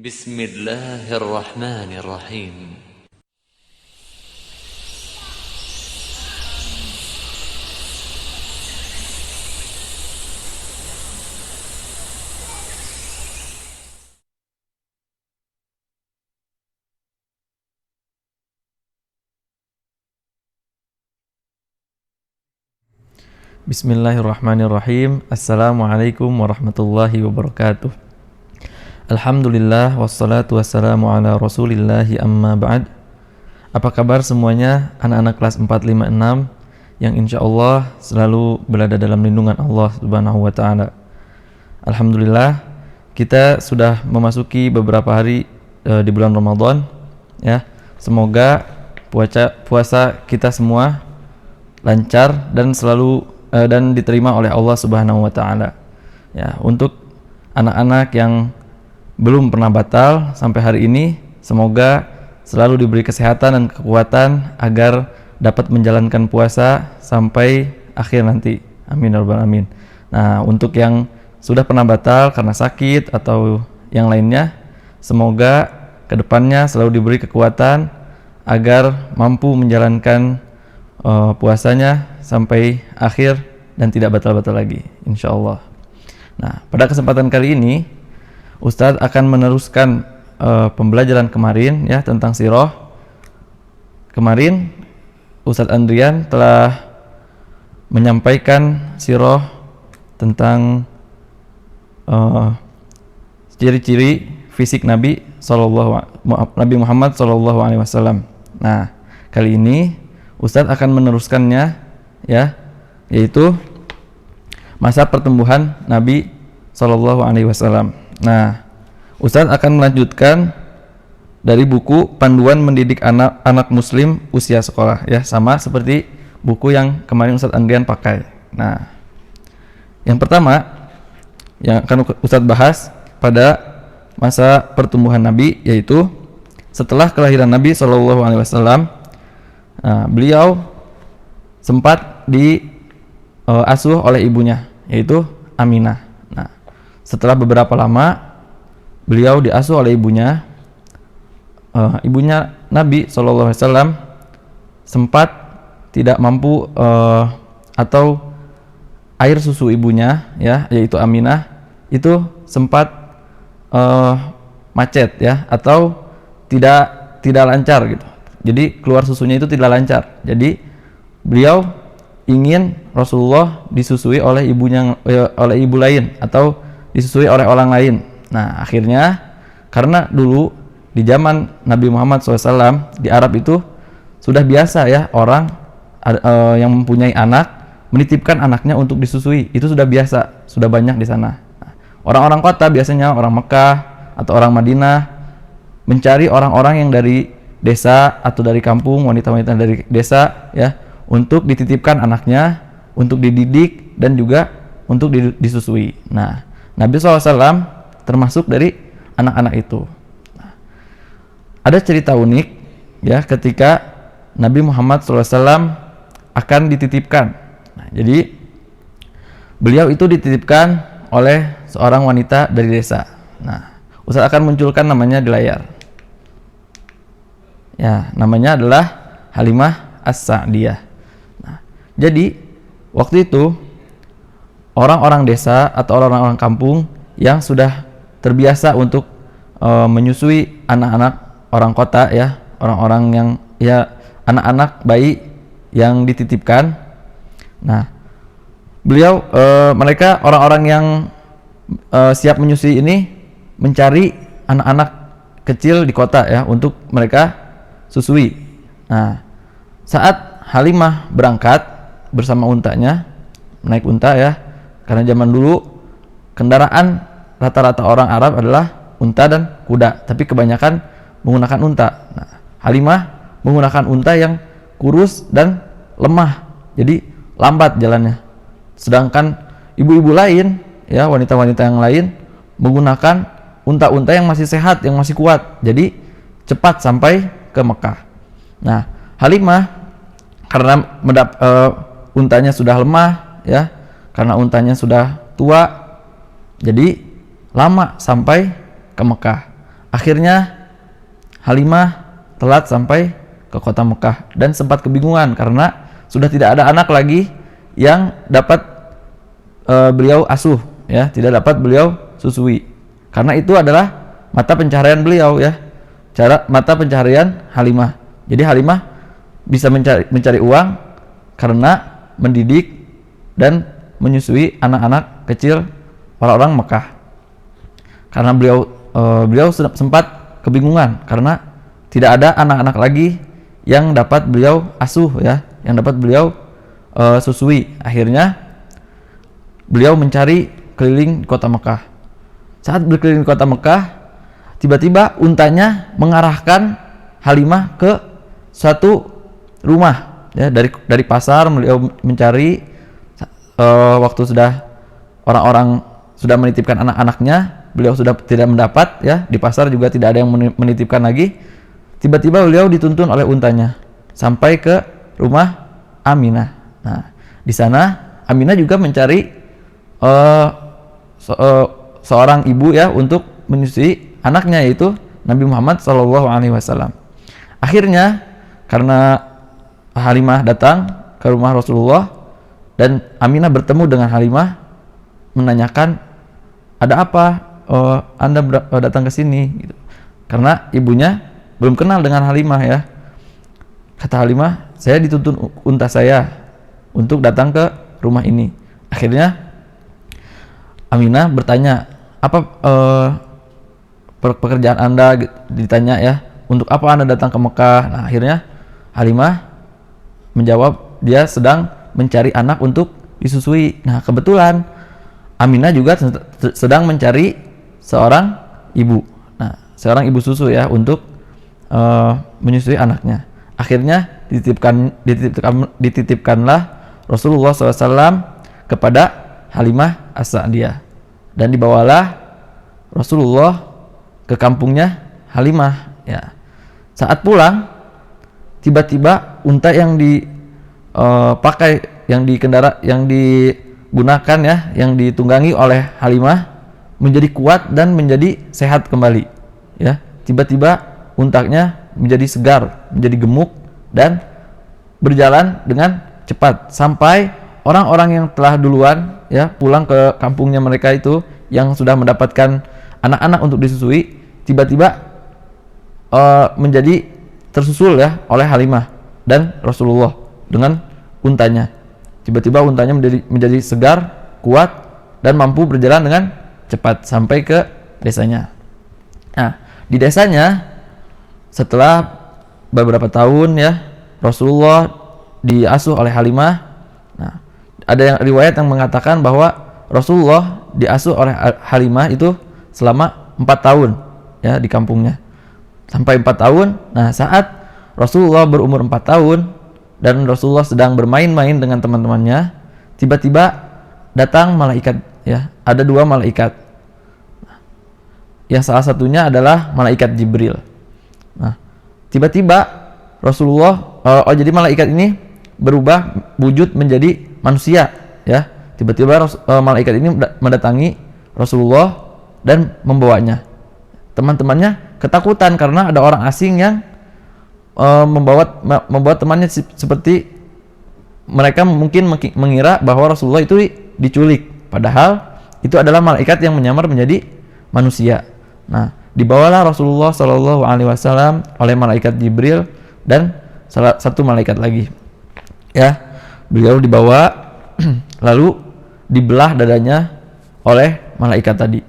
بسم الله الرحمن الرحيم. Bismillahirrahmanirrahim. Assalamualaikum warahmatullahi wabarakatuh. Alhamdulillah wassalatu wassalamu ala rasulillahi amma ba'd. Apa kabar semuanya anak-anak kelas 456 yang insya Allah selalu berada dalam lindungan Allah subhanahu wa ta'ala. Alhamdulillah kita sudah memasuki beberapa hari di bulan Ramadan ya. Semoga puasa kita semua lancar dan selalu dan diterima oleh Allah Subhanahu wa taala. Ya, untuk anak-anak yang belum pernah batal sampai hari ini, semoga selalu diberi kesehatan dan kekuatan agar dapat menjalankan puasa sampai akhir nanti. Amin ya rabbal alamin. Nah, untuk yang sudah pernah batal karena sakit atau yang lainnya, semoga kedepannya selalu diberi kekuatan agar mampu menjalankan puasanya sampai akhir dan tidak batal-batal lagi, insya Allah. Nah, pada kesempatan kali ini Ustadz akan meneruskan pembelajaran kemarin ya tentang sirah. Kemarin Ustadz Andrian telah menyampaikan sirah tentang ciri-ciri fisik Nabi Muhammad SAW. Nah, kali ini Ustadz akan meneruskannya ya, yaitu masa pertumbuhan Nabi SAW. Nah, Ustadz akan melanjutkan dari buku Panduan Mendidik Anak Muslim Usia Sekolah ya, sama seperti buku yang kemarin Ustadz Andrian pakai. Nah, yang pertama yang akan Ustadz bahas pada masa pertumbuhan Nabi yaitu setelah kelahiran Nabi SAW. Nah, beliau sempat diasuh oleh ibunya yaitu Aminah. Nah, setelah beberapa lama beliau diasuh oleh ibunya, ibunya Nabi SAW sempat tidak mampu atau air susu ibunya ya, yaitu Aminah itu sempat macet ya, atau tidak lancar gitu. Jadi keluar susunya itu tidak lancar. Jadi beliau ingin Rasulullah disusui oleh oleh ibu lain atau disusui oleh orang lain. Nah, akhirnya karena dulu di zaman Nabi Muhammad SAW di Arab itu sudah biasa ya orang yang mempunyai anak menitipkan anaknya untuk disusui. Itu sudah biasa, sudah banyak di sana. Nah, orang-orang kota biasanya orang Mekah atau orang Madinah mencari orang-orang yang dari desa atau dari kampung, wanita-wanita dari desa ya, untuk dititipkan anaknya, untuk dididik dan juga untuk disusui. Nah, Nabi SAW termasuk dari anak-anak itu. Nah, ada cerita unik ya ketika Nabi Muhammad SAW akan dititipkan. Nah, jadi beliau itu dititipkan oleh seorang wanita dari desa. Nah, Ustaz akan munculkan namanya di layar. Ya, namanya adalah Halimah As-Sa'diyah. Nah, jadi waktu itu orang-orang desa atau orang-orang kampung yang sudah terbiasa untuk menyusui anak-anak orang kota ya, orang-orang yang ya anak-anak bayi yang dititipkan. Nah, beliau mereka orang-orang yang siap menyusui ini mencari anak-anak kecil di kota ya untuk mereka susui. Nah, saat Halimah berangkat bersama untanya, naik unta ya, karena zaman dulu kendaraan rata-rata orang Arab adalah unta dan kuda, tapi kebanyakan menggunakan unta. Nah, Halimah menggunakan unta yang kurus dan lemah, jadi lambat jalannya. Sedangkan ibu-ibu lain ya, wanita-wanita yang lain menggunakan unta-unta yang masih sehat, yang masih kuat, jadi cepat sampai ke Mekah. Nah, Halimah karena untanya sudah lemah ya, karena untanya sudah tua, jadi lama sampai ke Mekah. Akhirnya Halimah telat sampai ke kota Mekah dan sempat kebingungan karena sudah tidak ada anak lagi yang dapat beliau asuh, ya, tidak dapat beliau susui. Karena itu adalah mata pencaharian beliau, ya, mata pencaharian Halimah. Jadi Halimah bisa mencari uang karena mendidik dan menyusui anak-anak kecil orang-orang Mekah. Karena beliau sempat kebingungan karena tidak ada anak-anak lagi yang dapat beliau asuh, ya, yang dapat beliau susui. Akhirnya beliau mencari keliling kota Mekah. Saat berkeliling kota Mekah, tiba-tiba untanya mengarahkan Halimah ke suatu rumah, ya, dari pasar. Beliau mencari, waktu sudah orang-orang sudah menitipkan anak-anaknya, beliau sudah tidak mendapat, ya, di pasar juga tidak ada yang menitipkan lagi. Tiba-tiba beliau dituntun oleh untanya sampai ke rumah Aminah. Nah, di sana Aminah juga mencari seorang ibu, ya, untuk menyusui anaknya, yaitu Nabi Muhammad SAW. Akhirnya karena Halimah datang ke rumah Rasulullah dan Aminah bertemu dengan Halimah, menanyakan, ada apa Anda datang ke sini, gitu. Karena ibunya belum kenal dengan Halimah, ya. Kata Halimah, saya dituntun unta saya untuk datang ke rumah ini. Akhirnya Aminah bertanya, apa pekerjaan Anda, ditanya, ya, untuk apa Anda datang ke Mekah. Nah, akhirnya Halimah menjawab dia sedang mencari anak untuk disusui. Nah, kebetulan Aminah juga sedang mencari seorang ibu. Nah, seorang ibu susu, ya, untuk menyusui anaknya. Akhirnya dititipkanlah Rasulullah SAW kepada Halimah As-Sa'diyah, dan dibawalah Rasulullah ke kampungnya Halimah, ya. Saat pulang, tiba-tiba unta yang dipakai, yang digunakan, ya, yang ditunggangi oleh Halimah menjadi kuat dan menjadi sehat kembali, ya. Tiba-tiba untanya menjadi segar, menjadi gemuk dan berjalan dengan cepat sampai orang-orang yang telah duluan, ya, pulang ke kampungnya mereka itu, yang sudah mendapatkan anak-anak untuk disusui, tiba-tiba menjadi tersusul, ya, oleh Halimah dan Rasulullah dengan untanya. Tiba-tiba untanya menjadi segar, kuat, dan mampu berjalan dengan cepat sampai ke desanya. Nah, di desanya setelah beberapa tahun, ya, Rasulullah diasuh oleh Halimah. Nah, ada riwayat yang mengatakan bahwa Rasulullah diasuh oleh Halimah itu selama 4 tahun, ya, di kampungnya. Sampai 4 tahun. Nah, saat Rasulullah berumur 4 tahun dan Rasulullah sedang bermain-main dengan teman-temannya, tiba-tiba datang malaikat, ya. Ada 2 malaikat. Yang salah satunya adalah malaikat Jibril. Nah, tiba-tiba Rasulullah, jadi malaikat ini berubah wujud menjadi manusia, ya. Tiba-tiba malaikat ini mendatangi Rasulullah dan membawanya. Teman-temannya ketakutan karena ada orang asing yang membawa temannya, seperti mereka mungkin mengira bahwa Rasulullah itu diculik, padahal itu adalah malaikat yang menyamar menjadi manusia. Nah, dibawalah Rasulullah SAW oleh malaikat Jibril dan salah satu malaikat lagi, ya. Beliau dibawa lalu dibelah dadanya oleh malaikat tadi.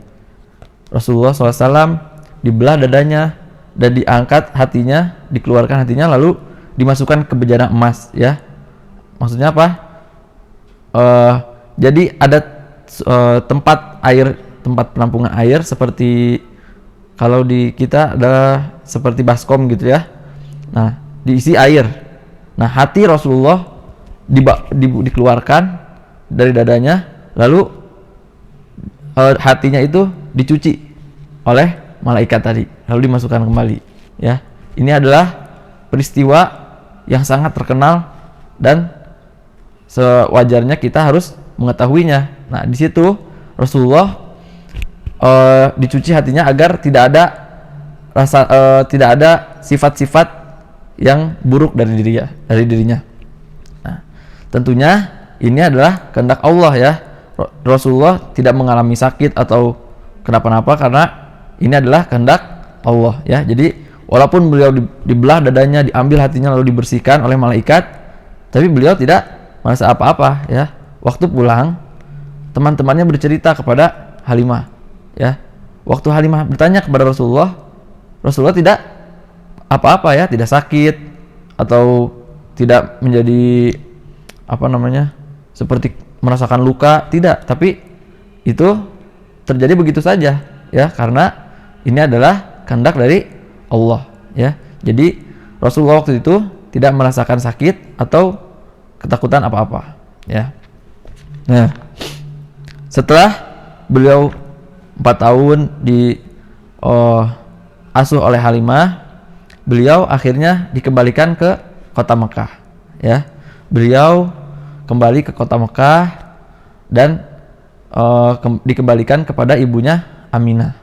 Rasulullah SAW dibelah dadanya dan diangkat hatinya, dikeluarkan hatinya, lalu dimasukkan ke bejana emas, ya. Maksudnya apa? Jadi ada tempat penampungan air, seperti kalau di kita ada seperti baskom gitu, ya. Nah, diisi air. Nah, hati Rasulullah dikeluarkan dari dadanya, lalu hatinya itu dicuci oleh malaikat tadi, lalu dimasukkan kembali, ya. Ini adalah peristiwa yang sangat terkenal dan sewajarnya kita harus mengetahuinya. Nah, di situ Rasulullah dicuci hatinya agar tidak ada tidak ada sifat-sifat yang buruk dari dirinya. Nah, tentunya ini adalah kehendak Allah ya. Rasulullah tidak mengalami sakit atau kenapa-napa karena ini adalah kehendak Allah ya. Jadi walaupun beliau dibelah dadanya, diambil hatinya lalu dibersihkan oleh malaikat, tapi beliau tidak merasa apa-apa ya. Waktu pulang, teman-temannya bercerita kepada Halimah ya. Waktu Halimah bertanya kepada Rasulullah tidak apa-apa ya, tidak sakit atau tidak menjadi seperti merasakan luka, tidak, tapi itu terjadi begitu saja ya, karena ini adalah kehendak dari Allah ya. Jadi Rasulullah waktu itu tidak merasakan sakit atau ketakutan apa-apa ya. Nah, setelah beliau 4 tahun asuh oleh Halimah, beliau akhirnya dikembalikan ke kota Mekah ya. Beliau kembali ke kota Mekah dan dikembalikan kepada ibunya Aminah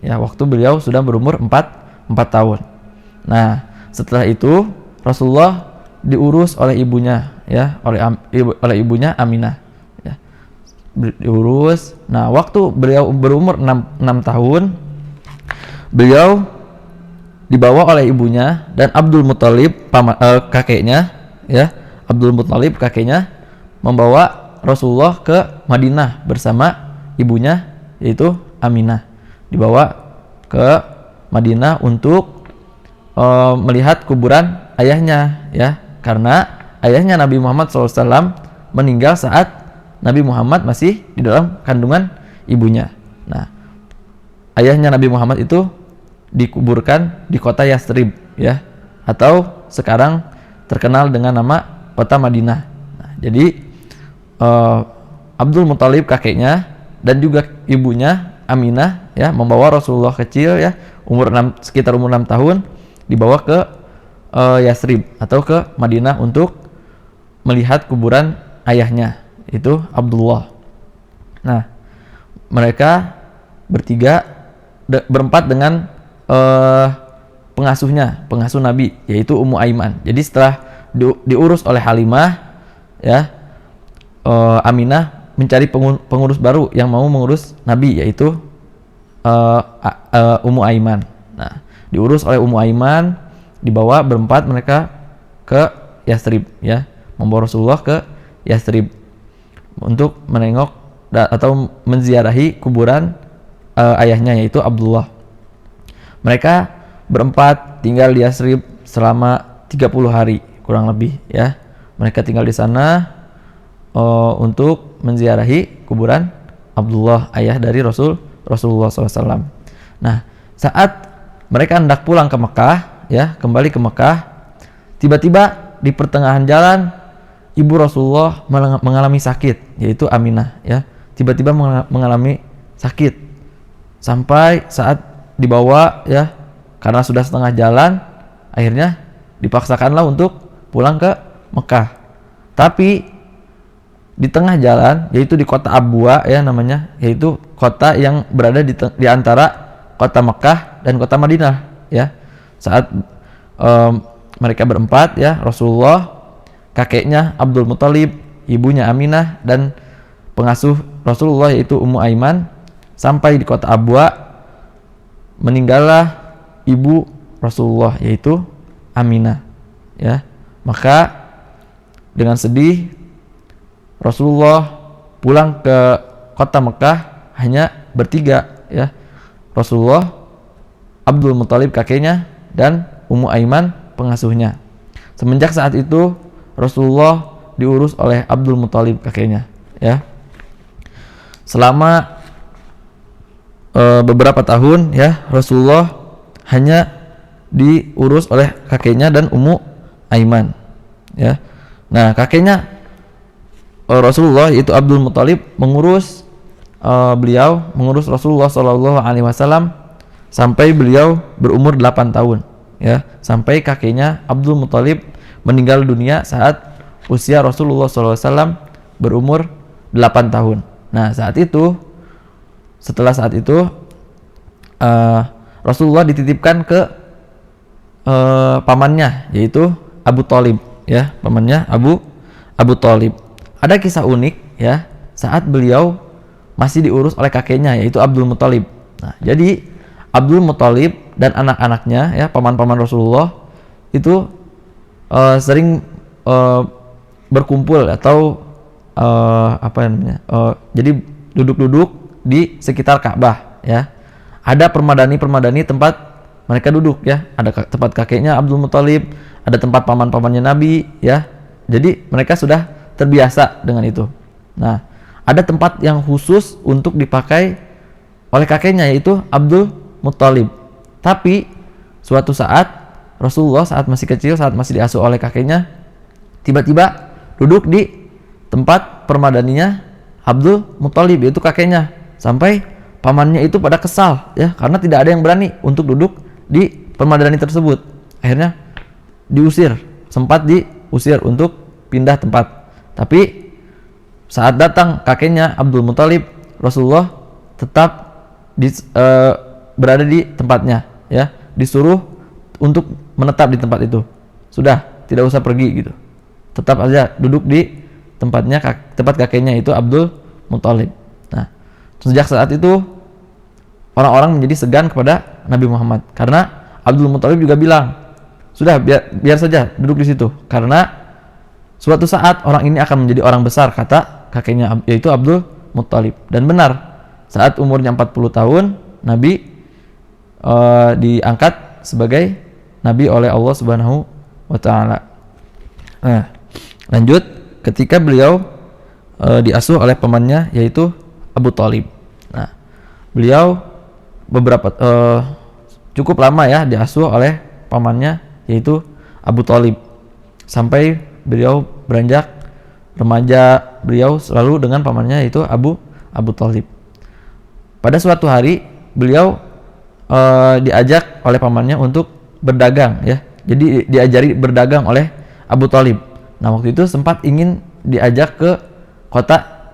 ya, waktu beliau sudah berumur 4 tahun. Nah, setelah itu Rasulullah diurus oleh ibunya ya, oleh ibunya Aminah ya. Diurus. Nah, waktu beliau berumur 6 tahun, beliau dibawa oleh ibunya dan Abdul Muthalib kakeknya ya. Abdul Muthalib kakeknya membawa Rasulullah ke Madinah bersama ibunya yaitu Aminah. Dibawa ke Madinah untuk melihat kuburan ayahnya ya, karena ayahnya Nabi Muhammad SAW meninggal saat Nabi Muhammad masih di dalam kandungan ibunya. Nah, ayahnya Nabi Muhammad itu dikuburkan di kota Yathrib ya, atau sekarang terkenal dengan nama kota Madinah. Nah, jadi Abdul Muthalib kakeknya dan juga ibunya Aminah ya membawa Rasulullah kecil ya, sekitar umur 6 tahun, dibawa ke Yathrib atau ke Madinah untuk melihat kuburan ayahnya itu Abdullah. Nah, mereka berempat dengan pengasuh Nabi yaitu Ummu Aiman. Jadi setelah diurus oleh Halimah ya, Aminah mencari pengurus baru yang mau mengurus Nabi yaitu Ummu Aiman. Nah, diurus oleh Ummu Aiman, dibawa berempat mereka ke Yathrib ya, membawa Rasulullah ke Yathrib untuk menengok atau menziarahi kuburan ayahnya yaitu Abdullah. Mereka berempat tinggal di Yathrib selama 30 hari kurang lebih ya. Mereka tinggal di sana untuk menziarahi kuburan Abdullah, ayah dari Rasulullah SAW. Nah, saat mereka hendak pulang ke Mekah ya, kembali ke Mekah, tiba-tiba di pertengahan jalan ibu Rasulullah mengalami sakit yaitu Aminah ya. Tiba-tiba mengalami sakit sampai saat dibawa ya, karena sudah setengah jalan, akhirnya dipaksakanlah untuk pulang ke Mekah. Tapi di tengah jalan, yaitu di kota Abwa ya namanya, yaitu kota yang berada di antara kota Mekah dan kota Madinah ya. Saat mereka berempat ya, Rasulullah, kakeknya Abdul Muthalib, ibunya Aminah, dan pengasuh Rasulullah yaitu Ummu Aiman sampai di kota Abwa, meninggallah ibu Rasulullah yaitu Aminah ya. Maka dengan sedih Rasulullah pulang ke kota Mekah hanya bertiga ya, Rasulullah, Abdul Muthalib kakeknya, dan Ummu Aiman pengasuhnya. Semenjak saat itu Rasulullah diurus oleh Abdul Muthalib kakeknya ya. Selama beberapa tahun ya, Rasulullah hanya diurus oleh kakeknya dan Ummu Aiman ya. Nah, kakeknya Rasulullah yaitu Abdul Muthalib mengurus Rasulullah SAW sampai beliau berumur 8 tahun ya, sampai kakeknya Abdul Muthalib meninggal dunia saat usia Rasulullah SAW berumur 8 tahun. Nah, setelah saat itu Rasulullah dititipkan ke pamannya, yaitu Abu Thalib, ya, pamannya Abu Thalib. Ada kisah unik, ya, saat beliau masih diurus oleh kakeknya, yaitu Abdul Muthalib. Nah, jadi Abdul Muthalib dan anak-anaknya, ya, paman-paman Rasulullah itu sering berkumpul atau jadi duduk-duduk di sekitar Ka'bah, ya. Ada permadani tempat mereka duduk, ya. Ada tempat kakeknya Abdul Muthalib, ada tempat paman-pamannya Nabi, ya. Jadi mereka sudah terbiasa dengan itu. Nah, ada tempat yang khusus untuk dipakai oleh kakeknya, yaitu Abdul Muthalib. Tapi suatu saat Rasulullah saat masih kecil, saat masih diasuh oleh kakeknya, tiba-tiba duduk di tempat permadaninya Abdul Muthalib, yaitu kakeknya, sampai pamannya itu pada kesal, ya, karena tidak ada yang berani untuk duduk di permadani tersebut. Akhirnya sempat diusir untuk pindah tempat. Tapi saat datang kakeknya Abdul Muthalib, Rasulullah tetap berada di tempatnya, ya, disuruh untuk menetap di tempat itu. Sudah, tidak usah pergi gitu. Tetap aja duduk di tempat kakeknya, itu Abdul Muthalib. Nah, sejak saat itu orang-orang menjadi segan kepada Nabi Muhammad, karena Abdul Muthalib juga bilang, sudah, biar saja duduk di situ, karena suatu saat orang ini akan menjadi orang besar, kata kakeknya, yaitu Abdul Muthalib. Dan benar, saat umurnya 40 tahun Nabi diangkat sebagai Nabi oleh Allah Subhanahu wa Ta'ala. Nah, lanjut, ketika beliau diasuh oleh pamannya, yaitu Abu Thalib. Nah, beliau cukup lama, ya, diasuh oleh pamannya, yaitu Abu Thalib, sampai beliau beranjak remaja. Beliau selalu dengan pamannya, yaitu Abu Thalib. Pada suatu hari beliau diajak oleh pamannya untuk berdagang, ya. Jadi diajari berdagang oleh Abu Thalib. Nah, waktu itu sempat ingin diajak ke kota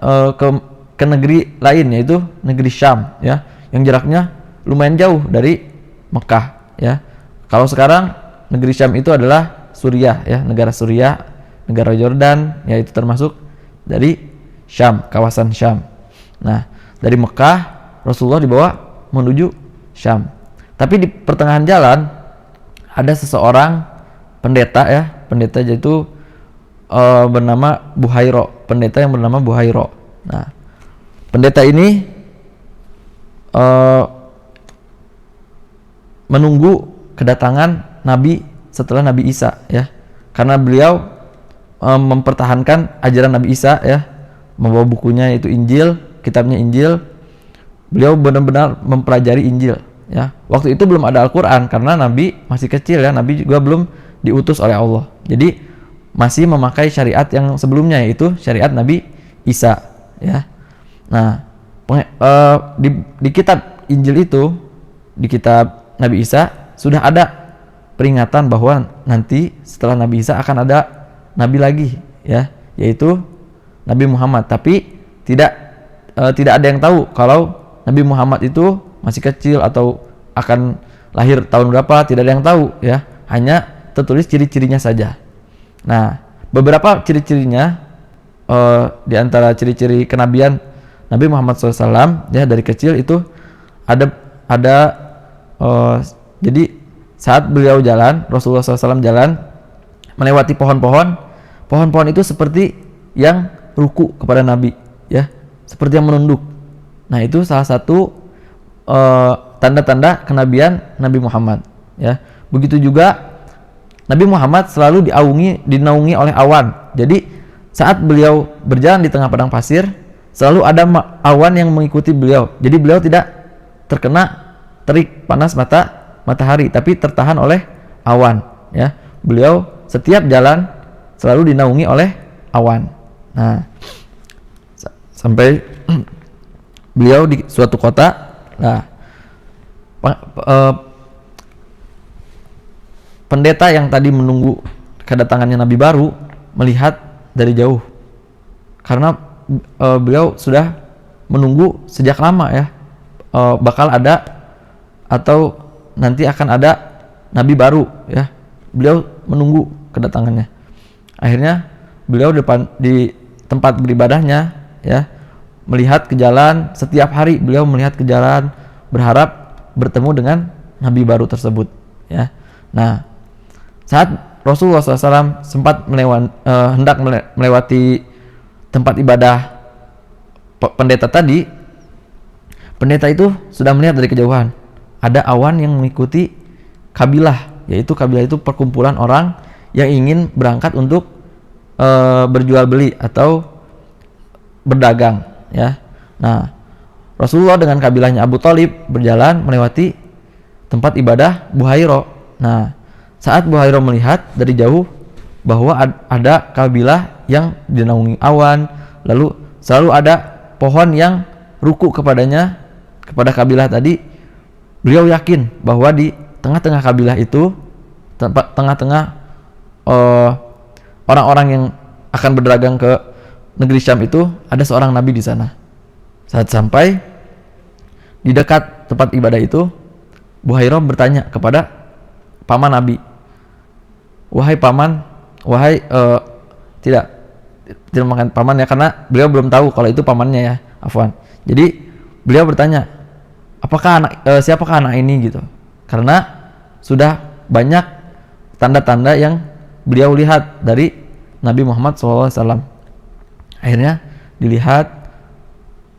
ke negeri lain, yaitu negeri Syam, ya, yang jaraknya lumayan jauh dari Mekah, ya. Kalau sekarang negeri Syam itu adalah Suriah, ya, negara Suriah, negara Yordan, yaitu termasuk dari Syam, kawasan Syam. Nah, dari Mekah Rasulullah dibawa menuju Syam. Tapi di pertengahan jalan ada seseorang pendeta, ya, pendeta yaitu bernama Buhairo, pendeta yang bernama Buhairo. Nah, pendeta ini menunggu kedatangan Nabi setelah Nabi Isa, ya, karena beliau mempertahankan ajaran Nabi Isa, ya, membawa bukunya, yaitu Injil, kitabnya Injil. Beliau benar-benar mempelajari Injil, ya. Waktu itu belum ada Al-Quran karena Nabi masih kecil, ya. Nabi juga belum diutus oleh Allah. Jadi masih memakai syariat yang sebelumnya, yaitu syariat Nabi Isa, ya. Nah, di kitab Injil itu, di kitab Nabi Isa sudah ada peringatan bahwa nanti setelah Nabi Isa akan ada nabi lagi, ya, yaitu Nabi Muhammad. Tapi tidak ada yang tahu kalau Nabi Muhammad itu masih kecil atau akan lahir tahun berapa, tidak ada yang tahu, ya. Hanya tertulis ciri-cirinya saja. Nah, beberapa ciri-cirinya, di antara ciri-ciri kenabian Nabi Muhammad SAW, ya, dari kecil itu ada jadi saat beliau jalan, Rasulullah SAW jalan melewati pohon-pohon itu seperti yang ruku kepada Nabi, ya, seperti yang menunduk. Nah, itu salah satu tanda-tanda kenabian Nabi Muhammad, ya. Begitu juga Nabi Muhammad selalu dinaungi oleh awan. Jadi saat beliau berjalan di tengah padang pasir, selalu ada awan yang mengikuti beliau. Jadi beliau tidak terkena terik panas matahari, tapi tertahan oleh awan, ya. Beliau setiap jalan selalu dinaungi oleh awan. Nah, sampai beliau di suatu kota. Nah, pendeta yang tadi menunggu kedatangannya Nabi baru melihat dari jauh, karena beliau sudah menunggu sejak lama, ya, bakal ada atau nanti akan ada nabi baru ya. Beliau menunggu kedatangannya. Akhirnya beliau di tempat beribadahnya ya, melihat ke jalan, setiap hari beliau melihat ke jalan berharap bertemu dengan nabi baru tersebut ya. Nah, saat Rasulullah SAW sempat hendak melewati tempat ibadah pendeta tadi, pendeta itu sudah melihat dari kejauhan ada awan yang mengikuti kabilah, yaitu kabilah itu perkumpulan orang yang ingin berangkat untuk berjual beli atau berdagang ya. Nah, Rasulullah dengan kabilahnya Abu Thalib berjalan melewati tempat ibadah Buhairo. Nah, saat Buhairo melihat dari jauh bahwa ada kabilah yang dinaungi awan, lalu selalu ada pohon yang ruku kepadanya, kepada kabilah tadi, beliau yakin bahwa di tengah-tengah kabilah itu, tengah-tengah orang-orang yang akan berdagang ke negeri Syam itu, ada seorang nabi di sana. Saat sampai di dekat tempat ibadah itu, Buhairo bertanya kepada paman nabi, wahai paman, tidak makan paman ya, karena beliau belum tahu kalau itu pamannya ya, afwan. Jadi beliau bertanya, siapakah anak ini gitu, karena sudah banyak tanda-tanda yang beliau lihat dari Nabi Muhammad SAW. Akhirnya dilihat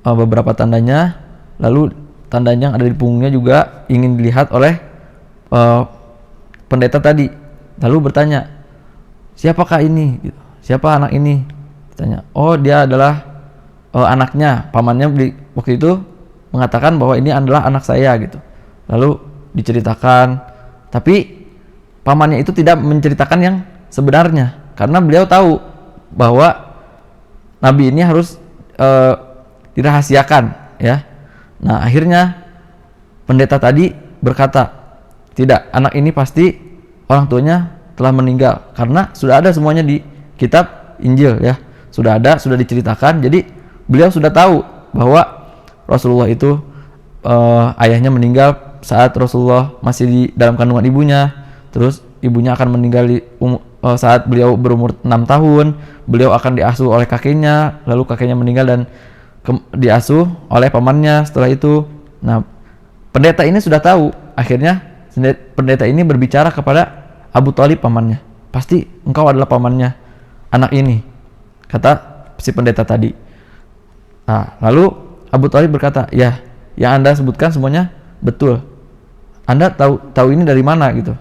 beberapa tandanya, lalu tandanya yang ada di punggungnya juga ingin dilihat oleh pendeta tadi. Lalu bertanya, siapakah ini? Gitu. Siapa anak ini? Tanya. Oh, dia adalah anaknya. Pamannya waktu itu mengatakan bahwa ini adalah anak saya gitu. Lalu diceritakan, tapi pamannya itu tidak menceritakan yang sebenarnya, karena beliau tahu bahwa nabi ini harus dirahasiakan ya. Nah, akhirnya pendeta tadi berkata, tidak, anak ini pasti orang tuanya telah meninggal, karena sudah ada semuanya di kitab Injil ya, sudah diceritakan. Jadi beliau sudah tahu bahwa Rasulullah itu ayahnya meninggal saat Rasulullah masih di dalam kandungan ibunya, terus ibunya akan meninggal saat beliau berumur 6 tahun, beliau akan diasuh oleh kakeknya, lalu kakeknya meninggal dan diasuh oleh pamannya setelah itu. Nah, pendeta ini sudah tahu. Akhirnya pendeta ini berbicara kepada Abu Thalib, pamannya. Pasti engkau adalah pamannya anak ini, kata si pendeta tadi. Nah, lalu Abu Thalib berkata, ya, yang Anda sebutkan semuanya betul. Anda tahu ini dari mana gitu.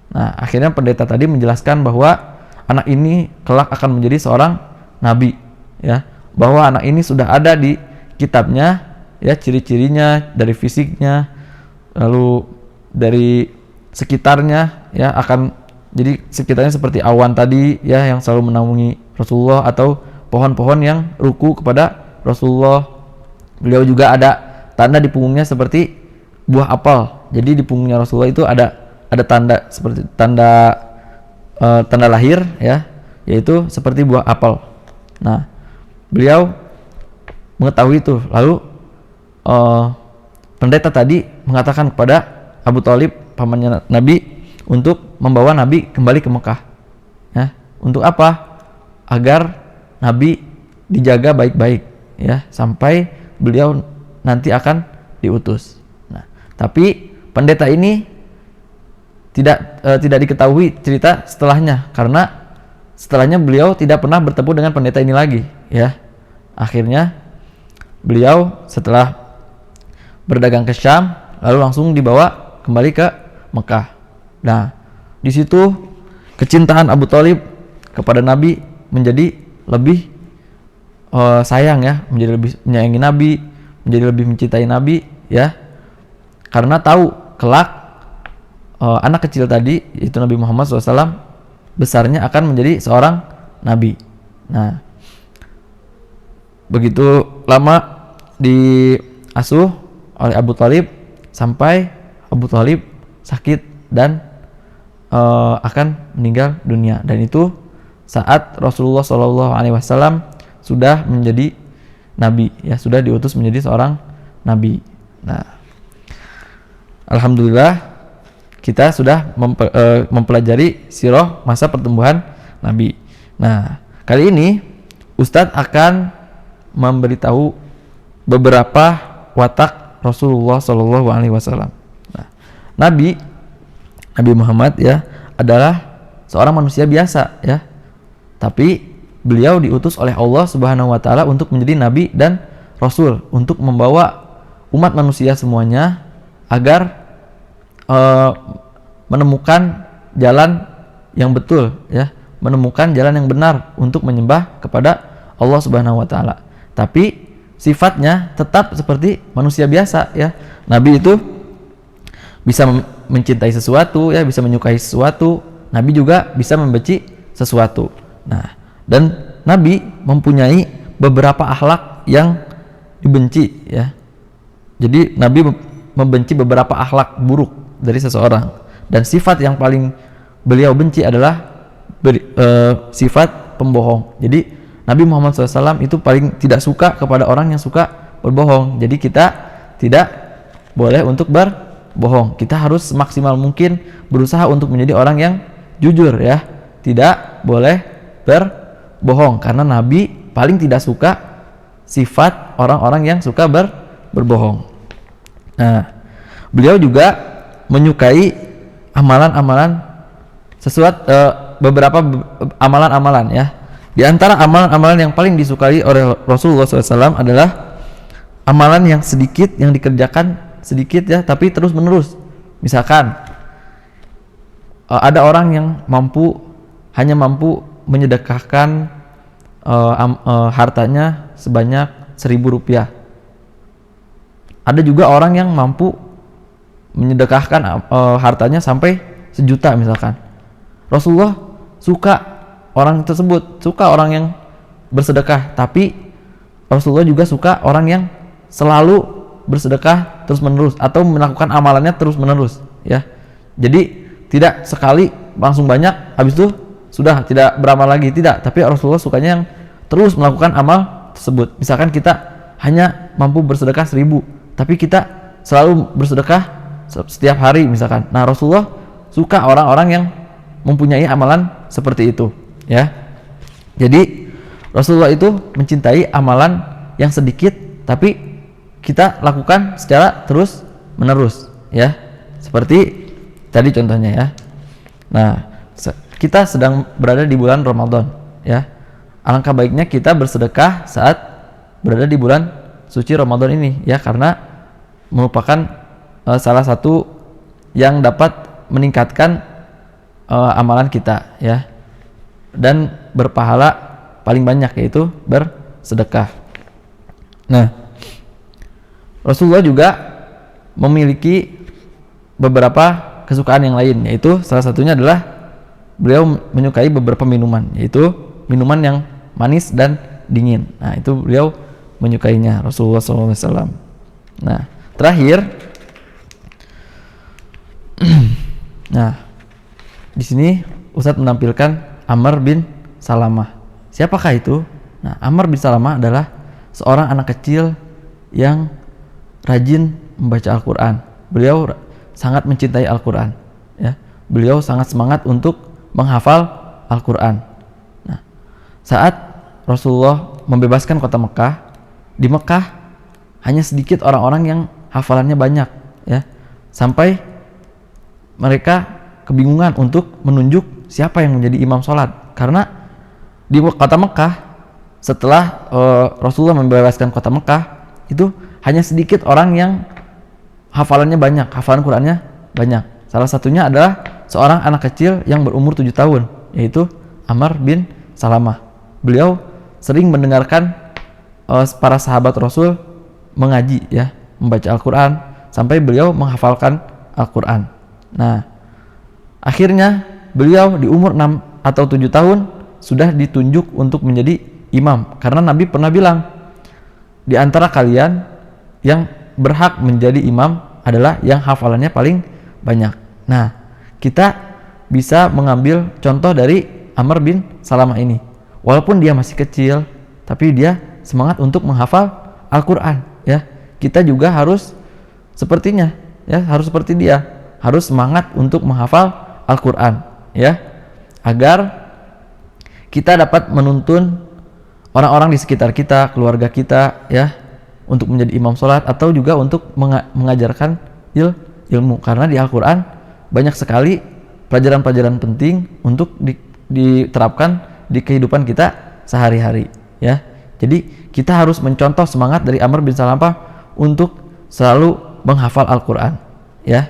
Nah, akhirnya pendeta tadi menjelaskan bahwa anak ini kelak akan menjadi seorang nabi ya, bahwa anak ini sudah ada di kitabnya ya, ciri-cirinya dari fisiknya, lalu dari sekitarnya ya, akan jadi sekitarnya seperti awan tadi ya, yang selalu menaungi Rasulullah, atau pohon-pohon yang ruku kepada Rasulullah. Beliau juga ada tanda di punggungnya seperti buah apel. Jadi di punggungnya Rasulullah itu ada tanda seperti tanda lahir ya, yaitu seperti buah apel. Nah, beliau mengetahui itu. Lalu pendeta tadi mengatakan kepada Abu Thalib, pamannya Nabi, untuk membawa Nabi kembali ke Mekah ya. Untuk apa? Agar Nabi dijaga baik-baik ya, sampai beliau nanti akan diutus. Nah, tapi pendeta ini tidak diketahui cerita setelahnya, karena setelahnya beliau tidak pernah bertemu dengan pendeta ini lagi ya. Akhirnya beliau setelah berdagang ke Syam, lalu langsung dibawa kembali ke Mekah. Nah, di situ kecintaan Abu Thalib kepada Nabi menjadi lebih sayang ya, menjadi lebih menyayangi Nabi, menjadi lebih mencintai Nabi ya, karena tahu kelak anak kecil tadi, yaitu Nabi Muhammad SAW, besarnya akan menjadi seorang nabi. Nah, begitu lama diasuh oleh Abu Thalib sampai Abu Thalib sakit dan akan meninggal dunia. Dan itu saat Rasulullah SAW sudah menjadi nabi ya, sudah diutus menjadi seorang nabi. Nah, alhamdulillah kita sudah mempelajari sirah masa pertumbuhan Nabi. Nah, kali ini Ustadz akan memberitahu beberapa watak Rasulullah Shallallahu Alaihi Wasallam. Nah, Nabi Muhammad ya adalah seorang manusia biasa ya, tapi beliau diutus oleh Allah Subhanahu Wa Taala untuk menjadi Nabi dan Rasul, untuk membawa umat manusia semuanya agar menemukan jalan yang betul ya, menemukan jalan yang benar untuk menyembah kepada Allah Subhanahu Wa Taala. Tapi sifatnya tetap seperti manusia biasa ya. Nabi itu bisa mencintai sesuatu ya, bisa menyukai sesuatu. Nabi juga bisa membenci sesuatu. Nah, dan Nabi mempunyai beberapa akhlak yang dibenci ya. Jadi Nabi membenci beberapa akhlak buruk dari seseorang, dan sifat yang paling beliau benci adalah sifat pembohong. Jadi Nabi Muhammad SAW itu paling tidak suka kepada orang yang suka berbohong. Jadi kita tidak boleh untuk berbohong. Kita harus semaksimal mungkin berusaha untuk menjadi orang yang jujur ya. Tidak boleh berbohong, karena Nabi paling tidak suka sifat orang-orang yang suka berbohong. Nah, beliau juga menyukai amalan-amalan beberapa amalan-amalan ya. Di antara amalan-amalan yang paling disukai oleh Rasulullah SAW adalah amalan yang sedikit, yang dikerjakan sedikit ya, tapi terus menerus. Misalkan ada orang yang hanya mampu menyedekahkan hartanya sebanyak 1.000 rupiah. Ada juga orang yang mampu menyedekahkan hartanya sampai 1 juta misalkan. Rasulullah suka orang tersebut, suka orang yang bersedekah, tapi Rasulullah juga suka orang yang selalu bersedekah terus menerus atau melakukan amalannya terus menerus ya. Jadi tidak sekali langsung banyak habis itu sudah tidak beramal lagi, tidak, tapi Rasulullah sukanya yang terus melakukan amal tersebut. Misalkan kita hanya mampu bersedekah 1.000, tapi kita selalu bersedekah setiap hari misalkan. Nah, Rasulullah suka orang-orang yang mempunyai amalan seperti itu ya. Jadi Rasulullah itu mencintai amalan yang sedikit tapi kita lakukan secara terus menerus ya, seperti tadi contohnya ya. Nah, kita sedang berada di bulan Ramadan ya. Alangkah baiknya kita bersedekah saat berada di bulan suci Ramadan ini ya, karena merupakan salah satu yang dapat meningkatkan amalan kita ya, dan berpahala paling banyak, yaitu bersedekah. Nah, Rasulullah juga memiliki beberapa kesukaan yang lain, yaitu salah satunya adalah beliau menyukai beberapa minuman, yaitu minuman yang manis dan dingin. Nah, itu beliau menyukainya, Rasulullah SAW. Nah, terakhir, nah, di sini Ustadz menampilkan Amr bin Salamah. Siapakah itu? Nah, Amr bin Salamah adalah seorang anak kecil yang rajin membaca Al-Quran. Beliau sangat mencintai Al-Quran ya. Beliau sangat semangat untuk menghafal Al-Quran. Nah, saat Rasulullah membebaskan kota Mekah, di Mekah hanya sedikit orang-orang yang hafalannya banyak ya, sampai mereka kebingungan untuk menunjuk siapa yang menjadi imam sholat, karena di kota Mekah setelah Rasulullah membebaskan kota Mekah itu hanya sedikit orang yang hafalannya banyak, hafalan Qurannya banyak. Salah satunya adalah seorang anak kecil yang berumur 7 tahun, yaitu Amr bin Salamah. Beliau sering mendengarkan para sahabat Rasul mengaji ya, membaca Al-Quran sampai beliau menghafalkan Al-Quran. Nah, akhirnya beliau di umur 6 atau 7 tahun sudah ditunjuk untuk menjadi imam, karena Nabi pernah bilang, di antara kalian yang berhak menjadi imam adalah yang hafalannya paling banyak. Nah, kita bisa mengambil contoh dari Amr bin Salamah ini. Walaupun dia masih kecil, tapi dia semangat untuk menghafal Al-Quran ya. Kita juga harus sepertinya ya, harus seperti dia. harus semangat untuk menghafal Al-Qur'an ya, agar kita dapat menuntun orang-orang di sekitar kita, keluarga kita ya, untuk menjadi imam sholat atau juga untuk mengajarkan ilmu, karena di Al-Qur'an banyak sekali pelajaran-pelajaran penting untuk diterapkan di kehidupan kita sehari-hari ya. Jadi kita harus mencontoh semangat dari Amr bin Salamah untuk selalu menghafal Al-Qur'an ya.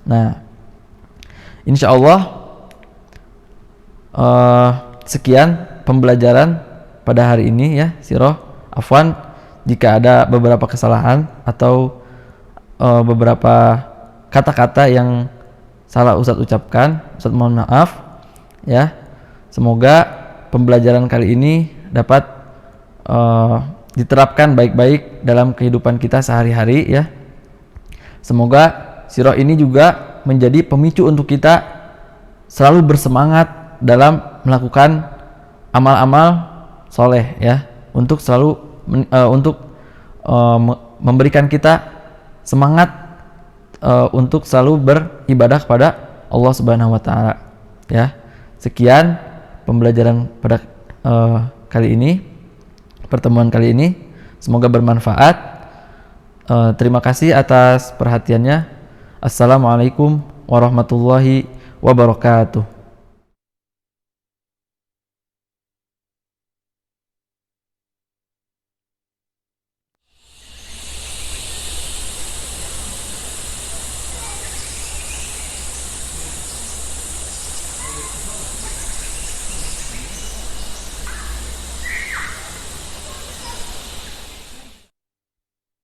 Nah, insya Allah sekian pembelajaran pada hari ini ya, Sirah. Afwan jika ada beberapa kesalahan atau beberapa kata-kata yang salah Ustadz ucapkan, Ustadz mohon maaf ya. Semoga pembelajaran kali ini dapat diterapkan baik-baik dalam kehidupan kita sehari-hari ya. Semoga sirah ini juga menjadi pemicu untuk kita selalu bersemangat dalam melakukan amal-amal soleh ya, untuk selalu memberikan kita semangat untuk selalu beribadah kepada Allah Subhanahu wa taala ya. Sekian pembelajaran pada kali ini, pertemuan kali ini, semoga bermanfaat. Terima kasih atas perhatiannya. Assalamualaikum warahmatullahi wabarakatuh.